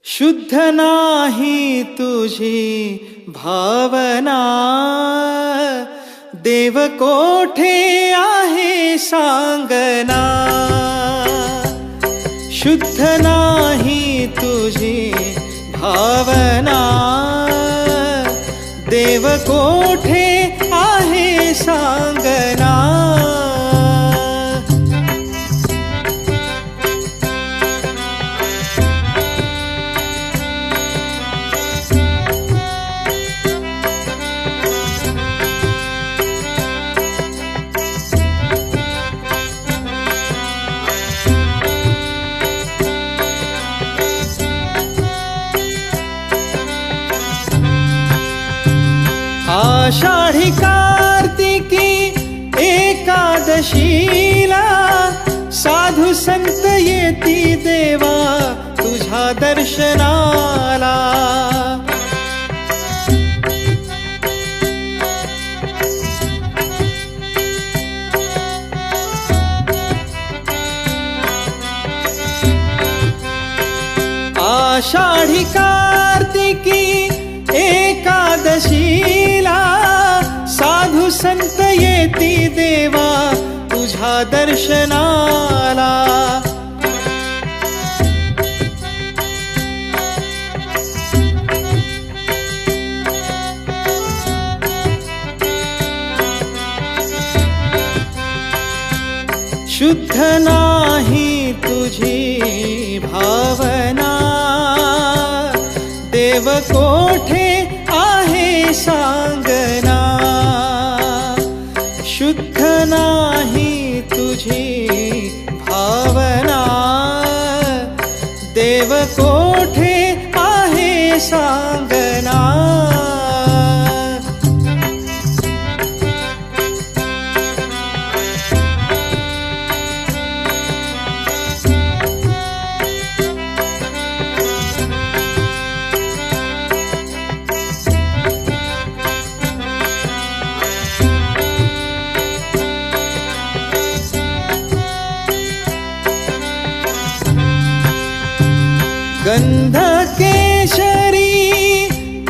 शुद्ध नाही तुझी भावना, देव कोठे आहे सांगना. शुद्ध नाही तुझी भावना, देव कोठे आहे सांगना. आषाढी कार्तिकी एकादशीला साधू संत येती देवा तुझ्या दर्शनाला. आषाढी कार्तिकी एकादशीला साधू संत येती देवा तुझ्या दर्शनाला. शुद्ध नाही तुझी भावना, देव कोठे आहे सांगना. शुद्ध नाही तुझी भावना, देव कोठे आहे सांगना. गंध केशरी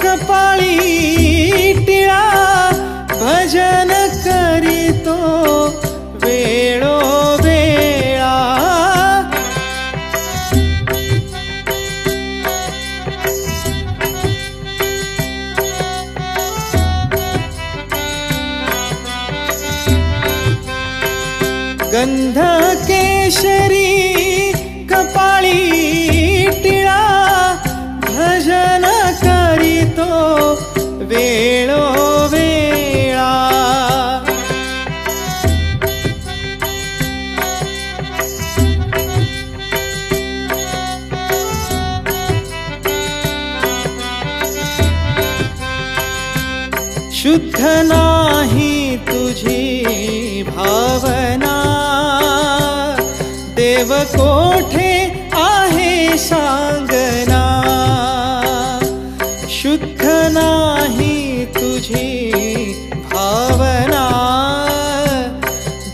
कपाळी टिळा, भजन करीतो वेळोवेळा. गंध केशरी कपाळी टिळा, भजन करीतो वेळोवेळा. शुद्ध नाही तुझी भावना, देव कोठे आहे सांगना. शुद्ध नाही तुझी भावना,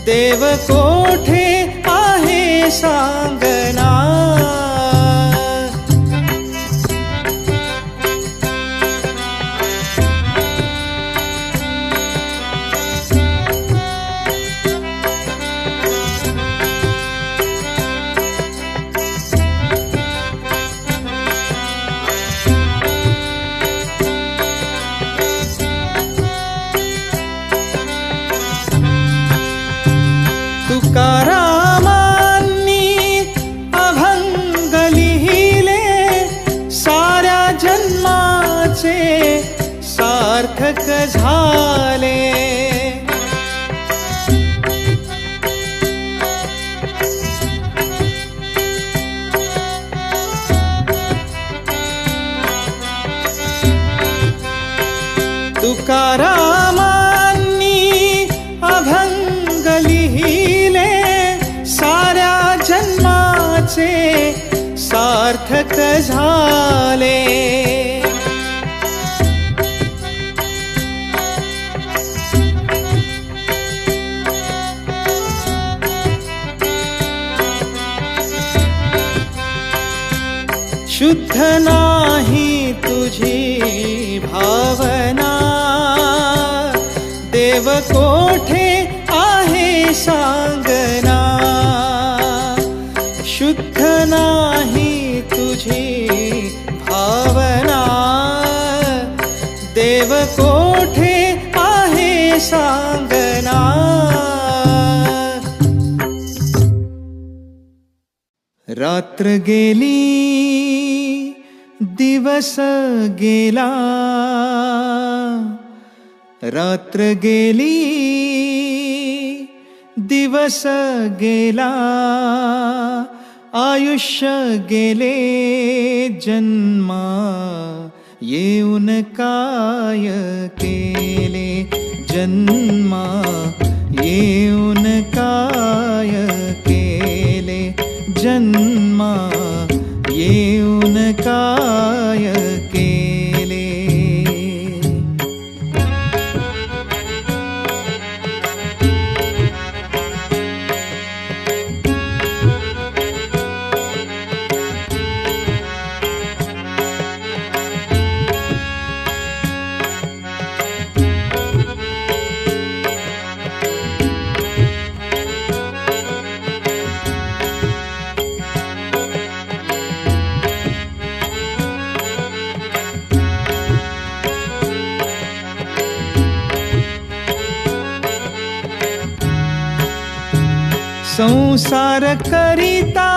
देव कोठे आहे सांगना. तुकारामांनी अभंग लिहिले, साऱ्या जन्माचे सार्थक झाले. तुकारामांनी अभंग लिहिले, साऱ्या जन्माचे सार्थक झाले. शुद्ध नाही तुझी भावना, देव कोठे आहे सांगना. शुद्ध नाही तुझी भावना, देव कोठे आहे सांगना. रात्र गेली दिवस गेला, रात्र गेली दिवस गेला. आयुष्य गेले जन्मा, येऊन काय केले जन्मा, येऊन काय केले जन्मा, येऊन काय केले. संसार करिता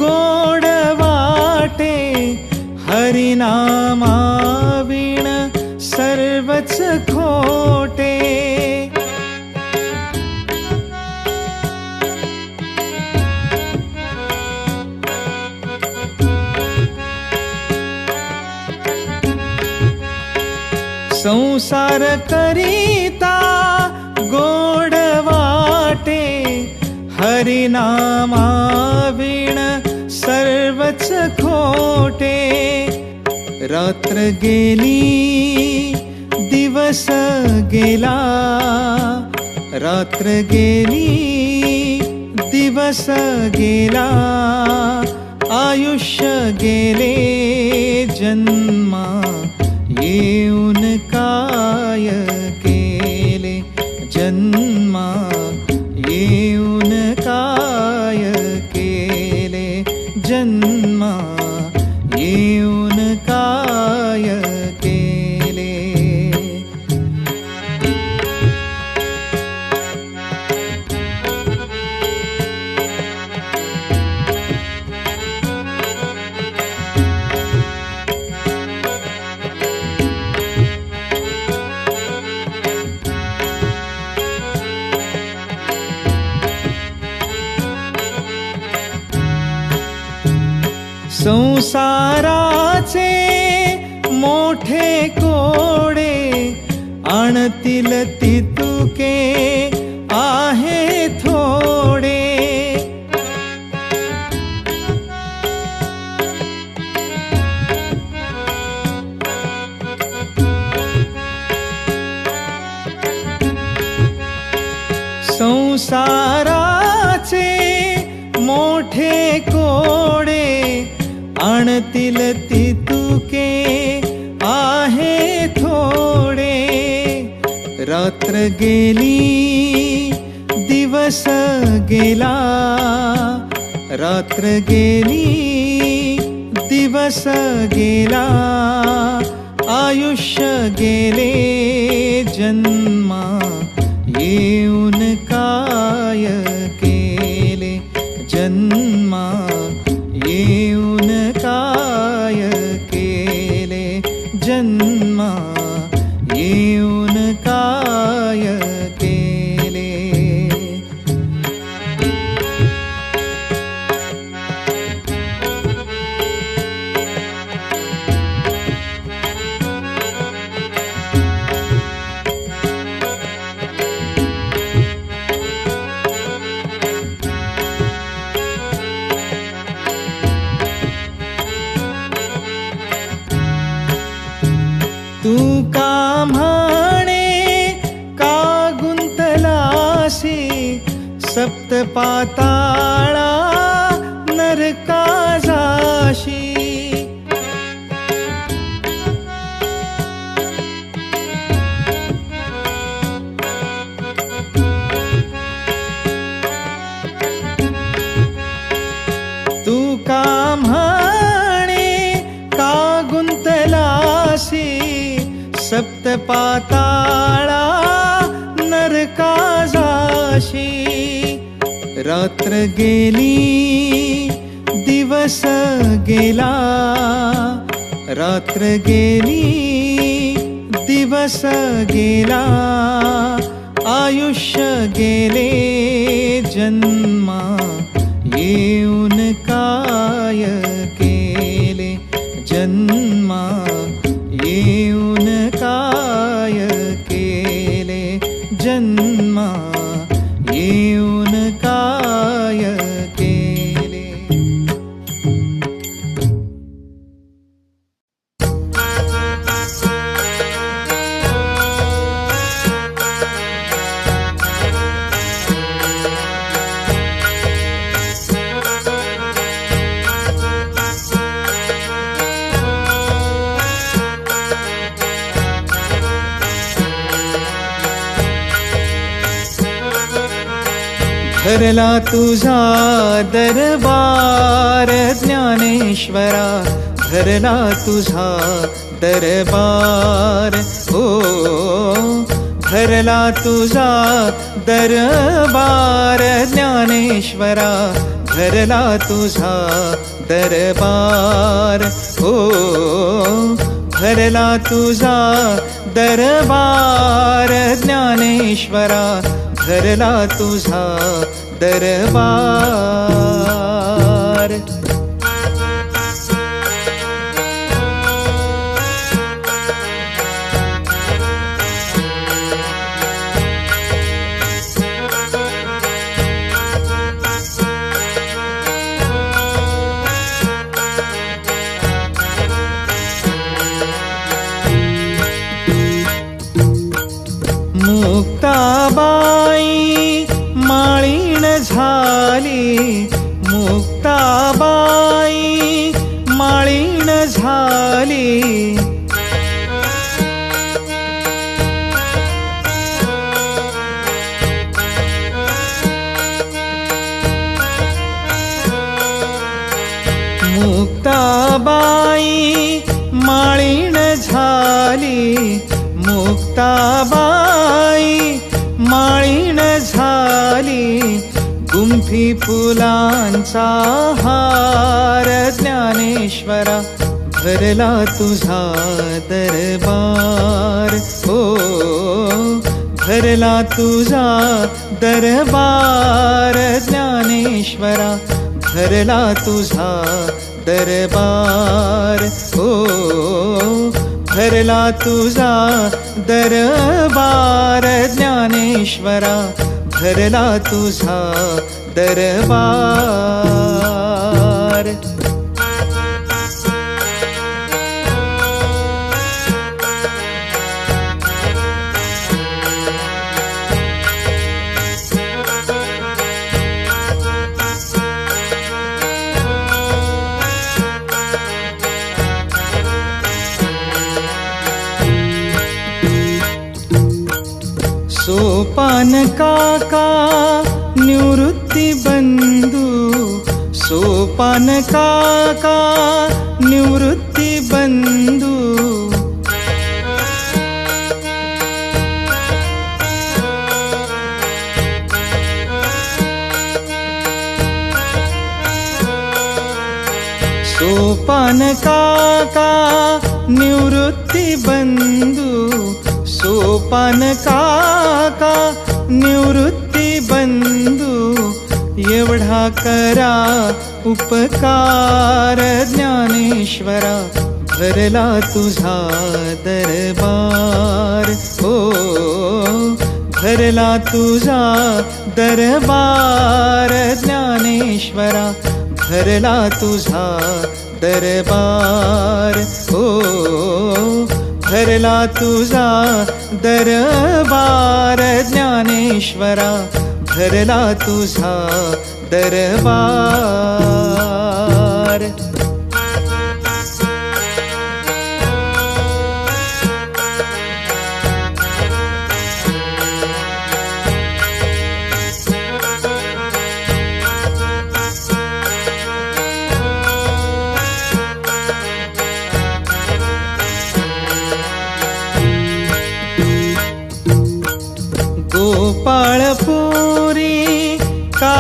गोड वाटे, हरिनामा विण सर्वच खोटे. संसार करिता गोड वाटे, हरिनामा विण सर्वच खोटे. रात्र गेली दिवस गेला, रात्र गेली दिवस गेला. आयुष्य गेले जन्मा, येऊन काय केले जन्मा, येऊन काय केले जन्मा, येऊन काय केले. संसाराचे मोठे कोडे, आणतील तितुके आहे थोडे. संसाराचे मोठे कोडे, आणतील तितुके आहे थोडे. रात्र गेली दिवस गेला, रात्र गेली दिवस गेला. आयुष्य गेले जन्मा, येऊन काय केले जन्मा, येऊन काय केले जन्मा, येऊन काय केले. तू का म्हणे का गुंतलासी, सप्त पाताळा नरका जाशी. रात्र गेली दिवस गेला, रात्र गेली दिवस गेला, आयुष्य गेले जन्मा येऊन काय केले, जन्मा येऊन काय केले, जन्मा येऊन काय केले. भरला तुझा दरबार ज्ञानेश्वरा, भरला तुझा दरबार, हो भरला तुझा दरबार ज्ञानेश्वरा, भरला तुझा दरबार, हो भरला तुझा दरबार ज्ञानेश्वरा, भरला तुझा दरबार. मुक्ताबाई माळीण झाली, मुक्ताबाई माळीण झाली, मुक्ताबाई माळीण झाली, मुक्ताबाई माळीण झाली, गुंफी फुलांचा हार ज्ञानेश्वरा, भरला तुझा दरबार, हो भरला तुझा दरबार ज्ञानेश्वरा, भरला तुझा दरबार, हो भरला तुझा दरबार ज्ञानेश्वरा, भरला तुझा दरबार. सोपान काका निवृत्ती बंधू, सोपान काका निवृत्ती बंधू, सोपान काका निवृत्ती बंधू, सोपान काका निवृत्ती बंधू, एवढा करा उपकार ज्ञानेश्वरा, भरला तुझा दरबार, हो भरला तुझा दरबार ज्ञानेश्वरा, भरला तुझा दरबार, हो भरला तुझा दरबार ज्ञानेश्वरा, भरला तुझा दरबार. गोपाळपुरी का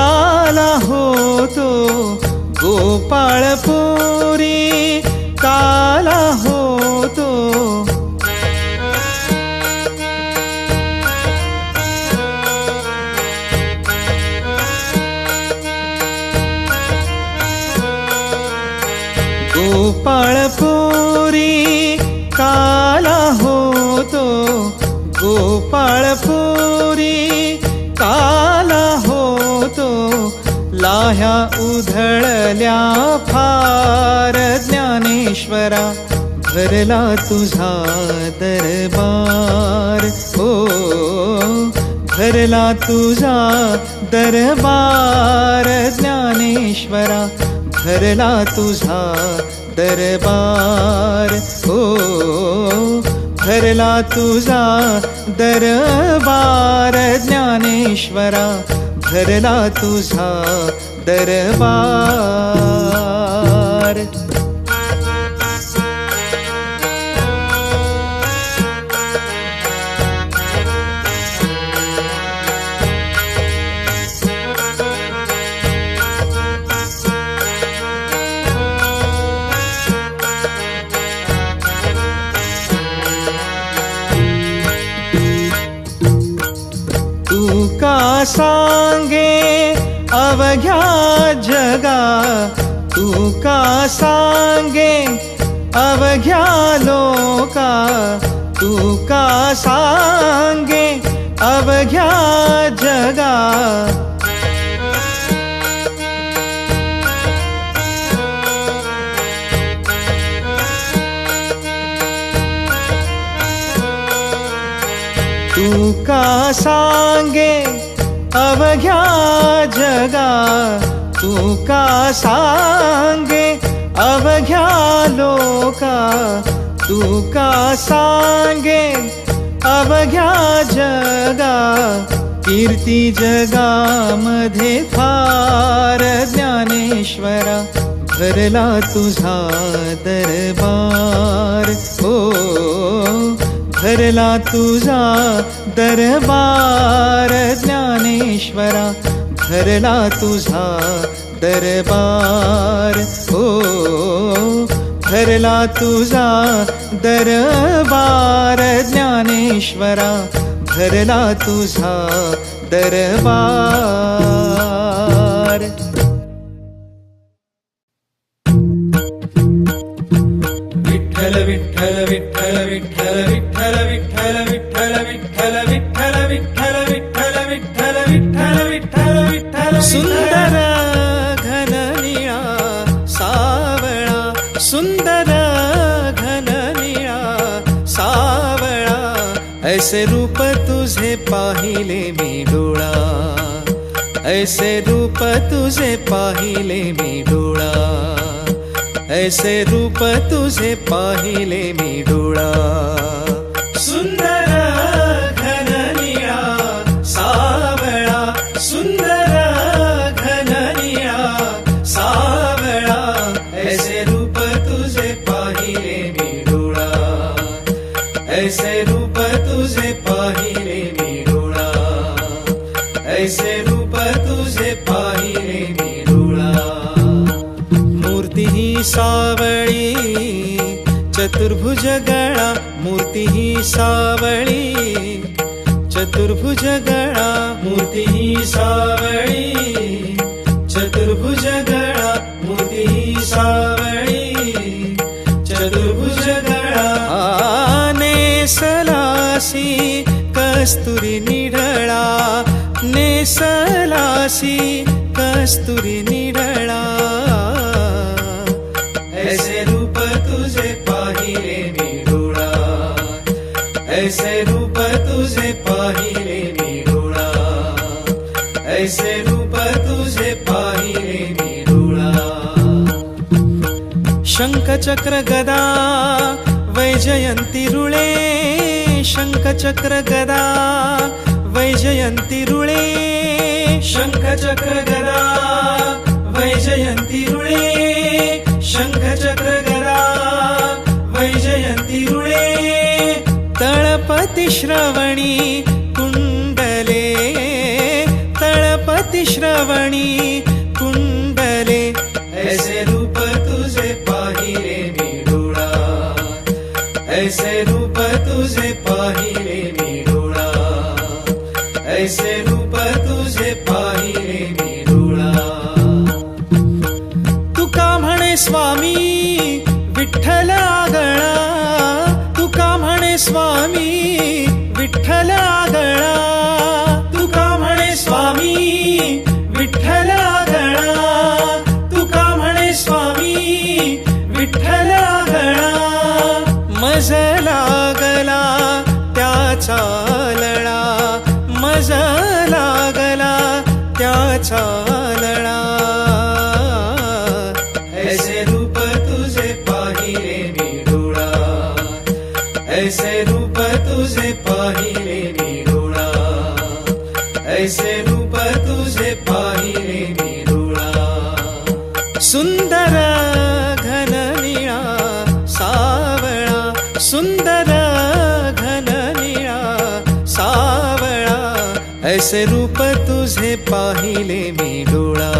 गोपाळपुरी काला होतो, गोपाळपुरी काला होतो, लाह्या उधळल्या फार ज्ञानेश्वरा, भरला तुझा दरबार, हो भरला तुझा दरबार ज्ञानेश्वरा, भरला तुझा दरबार, हो भरला तुझा दरबार ज्ञानेश्वरा, भरला तुझा दरबार. तू का सांगे अवघ्या जगा, तू का सांगे अवघ्या लोका, तू का सांगे अवघ्या जगा. तू का सांगे अवघ्या जगा, तू का सांगे अवघ्या लोका, तू का सांगे अवघ्या जगा. कीर्ती जगामध्ये फार ज्ञानेश्वरा, भरला तुझा दरबार, हो भरला तुझा दरबार ज्ञानेश्वरा, भरला तुझा दरबार, हो भरला तुझा दरबार ज्ञानेश्वरा, भरला तुझा दरबार. विठ्ठल विठ्ठल विठ्ठल विठ्ठल विठ्ठल विठ्ठल विठ्ठल विठ्ठल विठ्ठल विठ्ठल विठ्ठल विठ्ठल विठ्ठल विठ्ठल विठ्ठल. सुंदर घन निळा सावळा, सुंदर घन निळा सावळा, ऐसे रूप तुझे पाहिले मी डोळा, ऐसे रूप तुझे पाहिले मी डोळा, ऐसे रूप तुझे पाहिले मी डोळा. सुंदर घन निळा सावळा, सुंदर घन निळा सावळा, ऐसे रूप तुझे पाहिले मी डोळा, ऐसे रूप तुझे पाहिले मी डोळा, ऐसे रूप तुझे पाहिले मी डोळा. मूर्ती ही सावळी चतुर्भुज गळा, मूर्ती ही सावळी चतुर्भुज गळा, मूर्ती ही सावळी चतुर्भुज गळा, मूर्ती ही सावळी चतुर्भुज गळा. नेसलासी कस्तुरी निढळा, नेसलासी कस्तुरी निढळा, ऐसे रूप तुझे पाहिले मी डोळा, ऐसे रूप तुझे पाहिले मी डोळा, ऐसे रूप तुझे पाहिले मी डोळा. शंख चक्र गदा वैजयंती रुळे, शंख चक्र गदा वैजयंती रुळे, शंख चक्र गदा वैजयंती रुळे, शंख चक्र गदा वैजयंती रुळे. तळपती श्रवणी कुंडले, तळपती श्रवणी कुंडले, ऐसे रूप तुझे पाहिले मी डोळा, ऐसे रूप तुझे पाहिले मी डोळा, ऐसे रूप तुझे पाहिले मी डोळा. तुका म्हणे स्वामी विठ्ठल विठ्ठल आगळा तुका म्हणे स्वामी, विठ्ठल आगळा तुका म्हणे स्वामी, विठ्ठल आगळा तुका म्हणे स्वामी, विठ्ठल आगळा. मज लागला त्याचा लळा, मज लागला त्याचा लळा. ऐसे रूप तुझे पाहिले मी डोळा, ऐसे रूप तुझे पाहिले मी डोळा, ऐसे रूप तुझे पाहिले मी डोळा. सुंदर घन निळा सावळा, सुंदर घन निळा सावळा. ऐसे रूप तुझे पाहिले मी डोळा,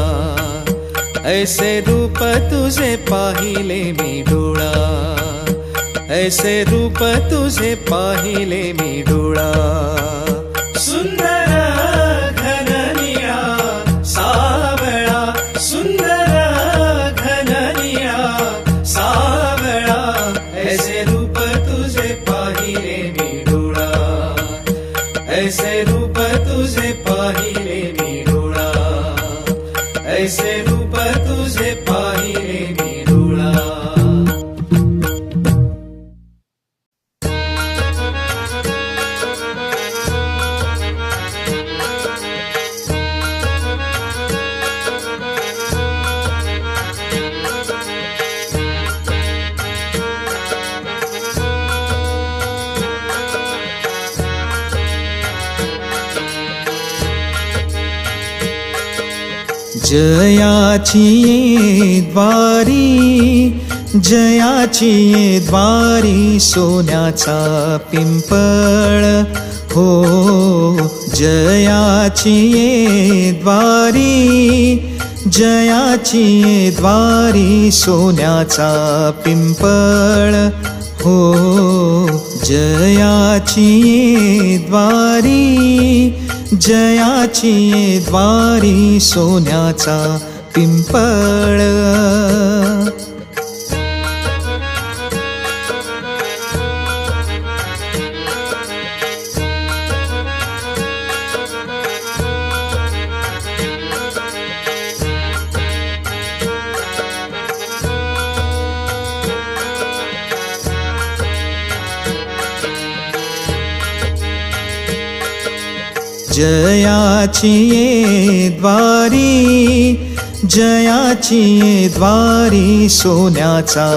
ऐसे रूप तुझे पाहिले मी डोळा, ऐसे रूप तुझे पाहिले मी डोळा. सुंदर घन निळा सावळा, सुंदर घन निळा सावळा. ऐसे रूप तुझे पाहिले मी डोळा, ऐसे रूप तुझे पाहिले मी डोळा, ऐसे रूप तुझे पाहिले मी डोळा. जयाची ये द्वारी, जयाची ये द्वारी सोन्याचा पिंपळ हो. जयाची ये द्वारी, जयाची ये द्वारी सोन्याचा पिंपळ हो. जयाची ये द्वारी, जयाची ये द्वारी सोन्याचा पिंपळ. जयाची ये द्वारी, जयाची ये द्वारी सोन्याचा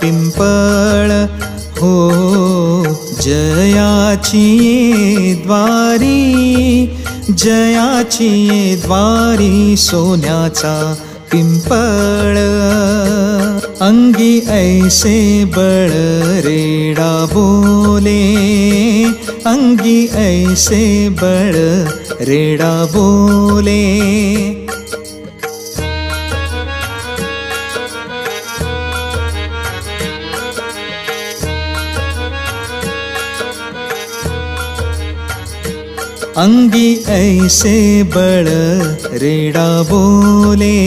पिंपळ हो. जयाची ये द्वारी, जयाची ये द्वारी सोन्याचा पिंपळ. अंगी ऐसे बळ रेडा बोले, अंगी ऐसे बळ रेडा बोले. अंगी ऐसे बळ रेडा बोले,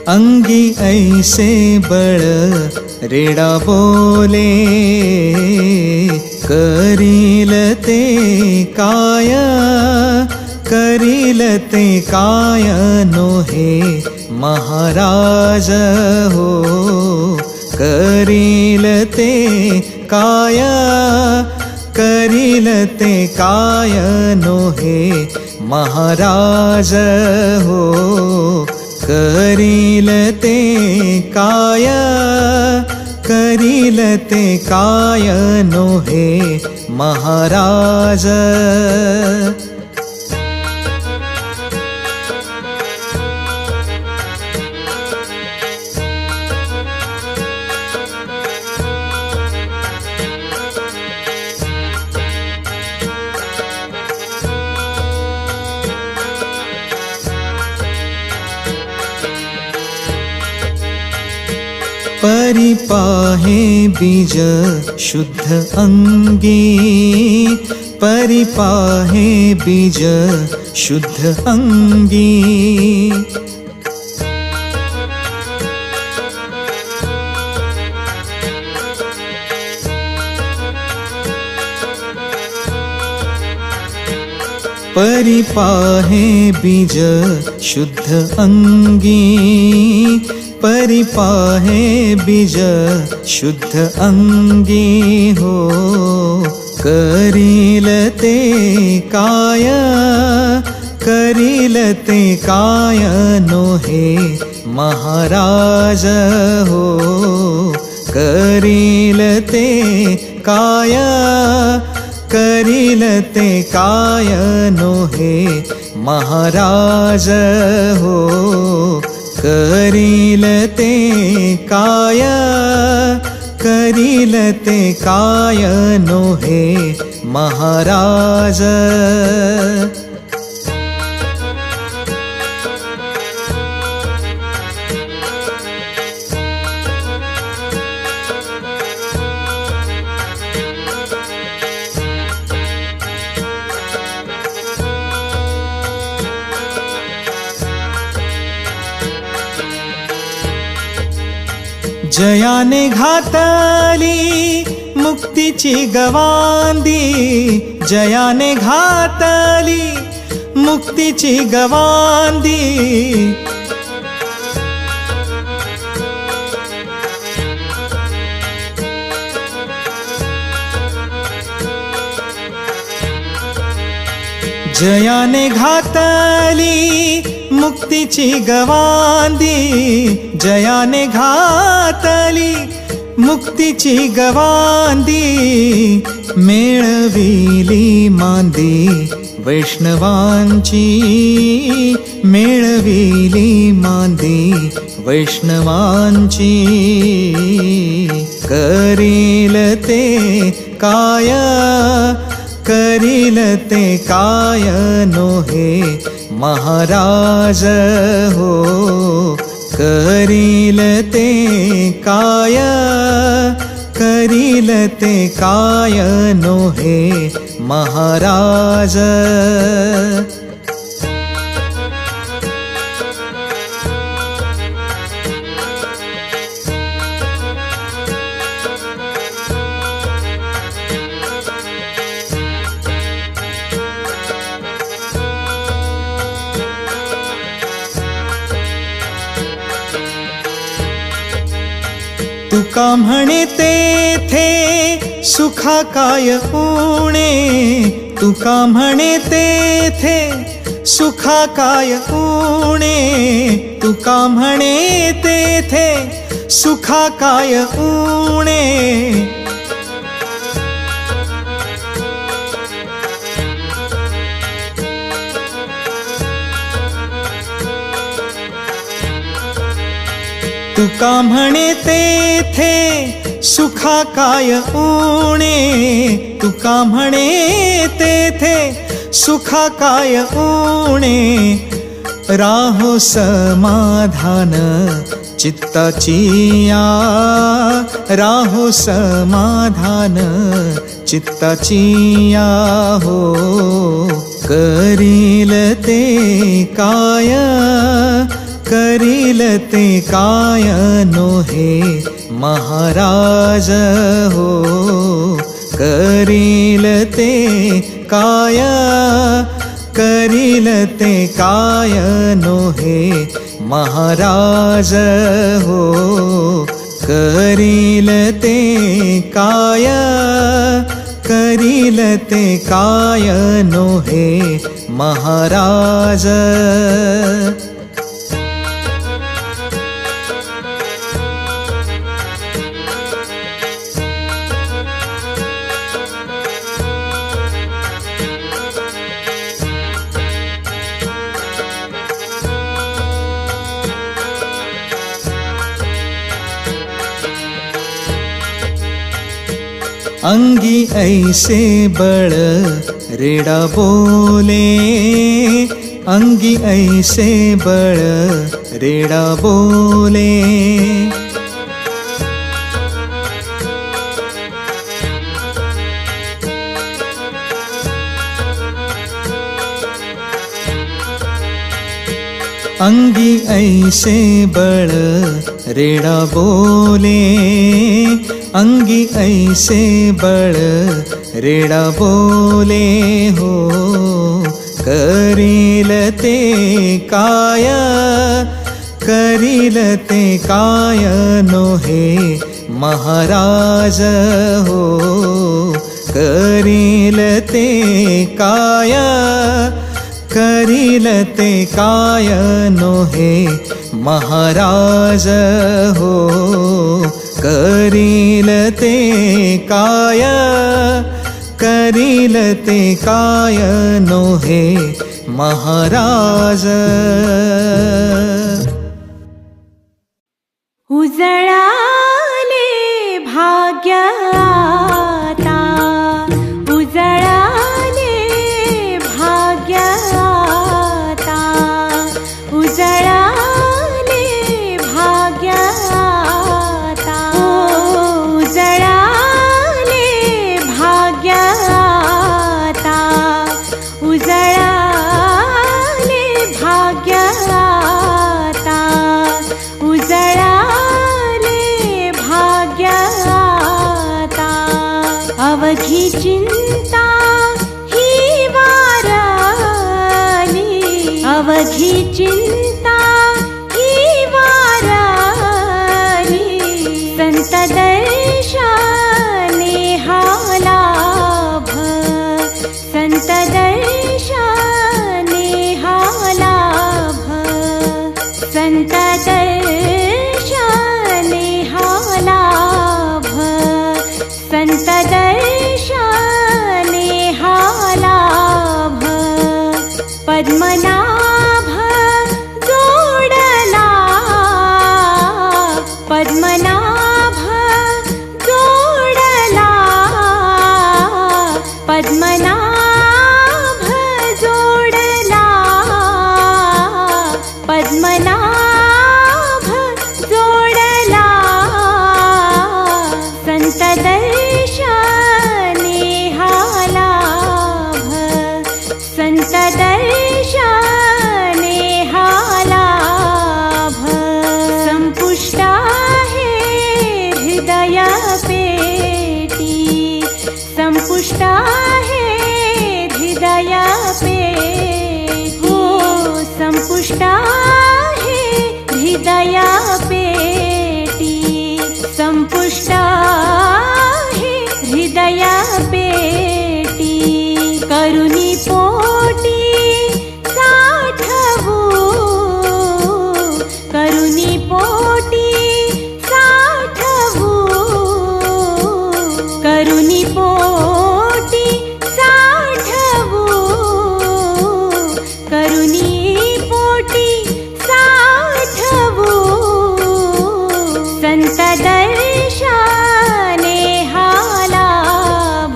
अंगी ऐसे बळ रेडा बोले. करील ते काय, करील ते काय नोहे महाराज हो. करील ते काय, करील ते काय नोहे महाराज हो. करील ते काय, करील ते काय नोहे महाराज. परिपाहे बीज शुद्ध अंगी, परिपाहे बीज शुद्ध अंगी. परी पाहे बीज शुद्ध अंगी, परी पाहे बीज शुद्ध अंगी हो. करील ते काय, करील ते काय नोहे महाराज हो. करील ते काय, करील ते काय नोहे महाराज हो. करील ते काय, करील ते काय नोहे महाराज. जयाने घातली मुक्तीची गवांदी, जयाने घातली मुक्तीची गवांदी. जयाने घातली मुक्तीची गवांदी, जयाने घातली मुक्तीची गवांदी. मेळविली मांदी वैष्णवांची, मेळविली मांदी वैष्णवांची. करील ते काय, करील ते काय नोहे महाराज हो. करील ते काय, करील ते काय नोहे महाराज. तुका म्हणे तेथे सुखा काय उणे, तुका म्हणे तेथे सुखा काय उणे. तुका म्हणे तेथे सुखा काय उणे. तुका म्हणे तेथे सुखा काय उणे. तुका म्हणे तेथे सुखा काय उणे. राहो समाधान चित्ताचिया, राहो समाधान चित्ताचिया हो. करील ते काय, करील ते काय नोहे महाराज हो. करील ते काय, करील ते काय नोहे महाराज हो. करील ते काय, करील ते काय नोहे महाराज. अंगी ऐसे बळ रेडा बोले, अंगी ऐसे बळ रेडा बोले. अंगी ऐसे बळ रेडा बोले, अंगी ऐसे बळ रेडा बोले हो. करील ते काय, करील ते काय नोहे महाराज हो. करील ते काय, करील ते काय नोहे महाराज हो. करील ते काय, करील ते काय नोहे महाराज. उजळाले भाग्य आता, उजळाले भाग्य आता, उजळाले भाग्य आता, उजळाले भाग्य आता, उजळाले भाग्य आता, उजळाले भाग्य आता. अवघी चिंता ही वारली, अवघी चिंता ही वारली, संत दर्शने हा लाभ, संत दर्शने हा लाभ, संत दर्शने हा लाभ, संत दर्शने हा लाभ. पद्मनाभ जोडला, पद्मनाभ जोडला, पद्मनाभ जोडला, पद्मनाभ जोडला. संत दर्शने हा लाभ, संत दर्शने हा लाभ. संपुष्ट आहे हृदय पेटी, संपुष्ट आहे हृदय पेटी, हो संपुष्ट आहे हृदय पेटी, संपुष्ट आहे हृदय पेटी. करुणी पोटी साठवू, करुणी पोटी साठवू, करुणी पोटी साठवू, करुणी पोटी साठवू. संत दर्शने हा लाभ,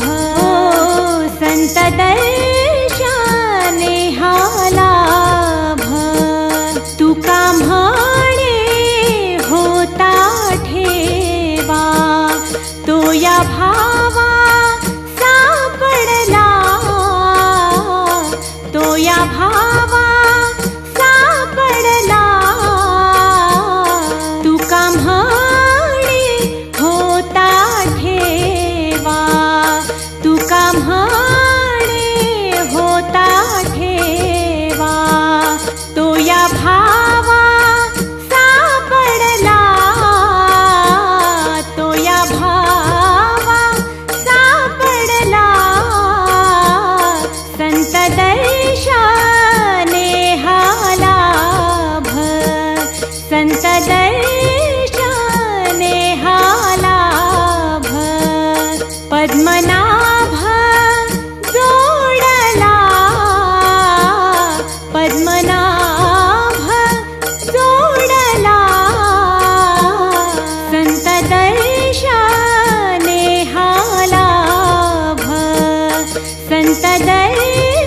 संत दर्शने हा लाभ. तुका म्हणे होता ठेवा, तो या भावा सापडला, तो या भावा सापडला. तुका म्हणे होता ठेवा, तुका म्हणे होता ठेवा, तो या भावा सापडला, तो या भावा सापडला. संत दर्शने हा लाभ, संत दर्शने हा लाभ. पद्मनाभ जोडला, पद्मनाभ जोडला. संत दर्शने हा लाभ, संत दर्शने